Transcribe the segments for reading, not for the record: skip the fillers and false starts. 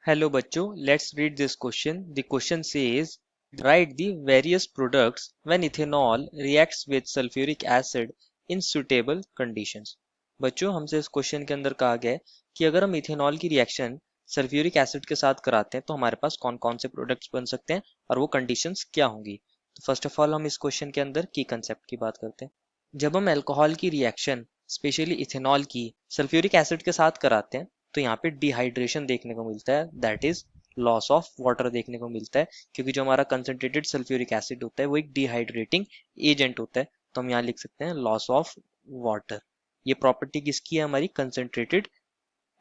Hello बच्चों, let's read this question. The question says, write the various products when ethanol reacts with sulfuric acid in suitable conditions. बच्चों हमसे इस question के अंदर कहा गया है कि अगर हम इथेनॉल की रिएक्शन सल्फ्यूरिक एसिड के साथ कराते हैं तो हमारे पास कौन कौन से प्रोडक्ट्स बन सकते हैं और वो कंडीशंस क्या होंगी। तो फर्स्ट ऑफ ऑल हम इस क्वेश्चन के अंदर की कंसेप्ट की बात करते हैं। जब हम अल्कोहल की रिएक्शन स्पेशली इथेनॉल की सल्फ्यूरिक एसिड के साथ कराते हैं तो यहाँ पे डिहाइड्रेशन देखने को मिलता है, that is loss of water देखने को मिलता है, क्योंकि जो हमारा कंसंट्रेटेड सल्फ्यूरिक एसिड होता है वो एक डिहाइड्रेटिंग एजेंट होता है। तो हम यहाँ लिख सकते हैं लॉस ऑफ वाटर। ये प्रॉपर्टी किसकी है, हमारी कंसंट्रेटेड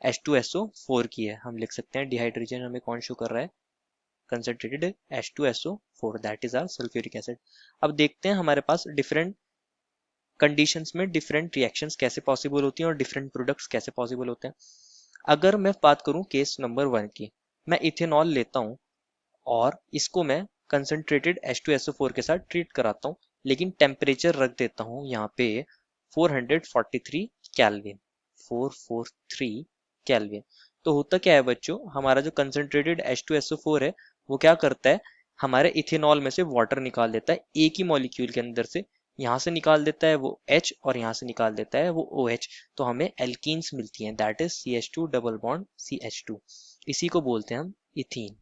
H2SO4 की है। हम लिख सकते हैं डिहाइड्रेशन हमें कौन शो कर रहा है, concentrated H2SO4 that is or sulphuric acid. अब देखते हैं हमारे पास डिफरेंट कंडीशंस में डिफरेंट रिएक्शंस कैसे पॉसिबल होती हैं और डिफरेंट प्रोडक्ट्स कैसे पॉसिबल होते हैं। अगर मैं बात करूं केस नंबर 1 की, मैं इथेनॉल लेता हूं और इसको मैं कंसंट्रेटेड H2SO4 के साथ ट्रीट कराता हूं, लेकिन टेम्परेचर रख देता हूं यहाँ पे 443 केल्विन, 443 केल्विन। तो होता क्या है बच्चों, हमारा जो कंसंट्रेटेड H2SO4 है वो क्या करता है, हमारे इथेनॉल में से वाटर निकाल देता है एक ही मॉलिक्यूल के अंदर से। यहाँ से निकाल देता है वो H और यहाँ से निकाल देता है वो OH। तो हमें एल्कीन्स मिलती हैं, that is CH2 double bond CH2। इसी को बोलते हैं हम इथीन।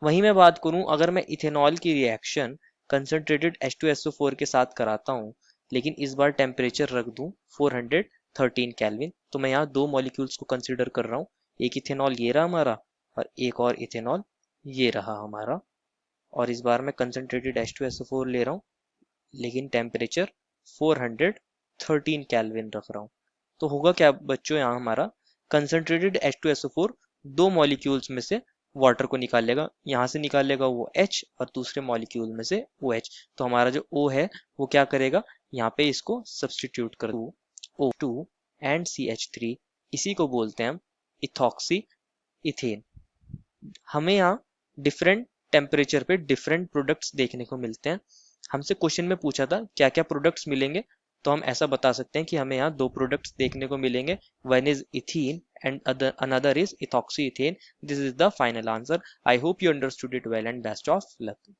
वहीं मैं बात करूं, अगर मैं इथेनॉल की रिएक्शन कंसंट्रेटेड H2SO4 के साथ कराता हूं, लेकिन इस बार टेम्परेचर रख दूं 413 केल्विन, तो मैं यहाँ दो मॉलिक्यूल्स को कंसीडर कर रहा हूँ। एक इथेनॉल ये रहा हमारा और एक और इथेनॉल ये रहा हमारा। और इस बार मैं कंसंट्रेटेड H2SO4 ले रहा हूँ, लेकिन टेम्परेचर 413 केल्विन रख रहा हूँ। तो होगा क्या बच्चों, यहाँ हमारा कंसंट्रेटेड H2SO4 दो मॉलिक्यूल्स में से वाटर को निकालेगा, यहाँ से निकालेगा वो H और दूसरे मॉलिक्यूल में से OH। तो हमारा जो O है वो क्या करेगा, यहाँ पे इसको सब्सटीट्यूट कर दो O2 एंड CH3। इसी को बोलते हैं हम इथॉक्सी इथेन। हमें यहाँ डिफरेंट टेम्परेचर पे डिफरेंट प्रोडक्ट्स देखने को मिलते हैं। हमसे क्वेश्चन में पूछा था क्या क्या प्रोडक्ट्स मिलेंगे, तो हम ऐसा बता सकते हैं कि हमें यहाँ दो प्रोडक्ट्स देखने को मिलेंगे, one is ethene and another is ethoxy ethane. This is the final answer. I hope you understood it well and best of luck.